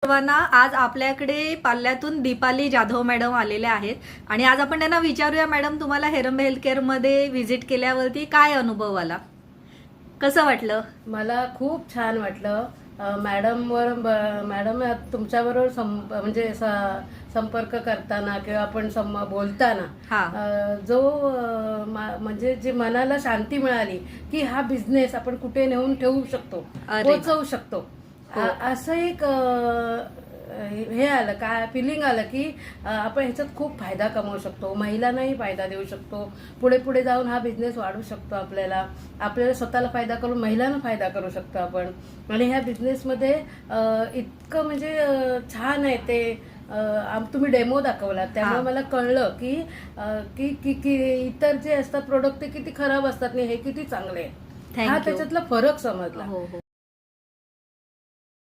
सर्वांना आज आपल्याकडे पाल्यातून दीपाली जाधव मॅडम आलेल्या आहेत आणि आज आपण त्यांना विचारूया, मॅडम तुम्हाला हेरंबे हेल्थ केअर मध्ये व्हिजिट केल्यावरती काय अनुभव आला, कसं वाटलं? मला खूप छान वाटलं. मॅडम तुमच्याबरोबर म्हणजे संपर्क करताना किंवा आपण बोलताना जो म्हणजे जी मनाला शांती मिळाली की हा बिझनेस आपण कुठे नेऊन ठेवू शकतो, पोहोचवू शकतो, असं एक हे आलं, काय फिलिंग आलं की आपण ह्याच्यात खूप फायदा कमवू शकतो, महिलांनाही फायदा देऊ शकतो, पुढे पुढे जाऊन हा बिझनेस वाढू शकतो, आपल्याला स्वतःला फायदा करून महिलांना फायदा करू शकतो आपण. आणि ह्या बिझनेसमध्ये इतकं म्हणजे छान आहे ते. तुम्ही डेमो दाखवला त्यामुळे मला कळलं की इतर जे असतात प्रोडक्ट ते किती खराब असतात आणि हे किती चांगले आहे, हा त्याच्यातला फरक समजला.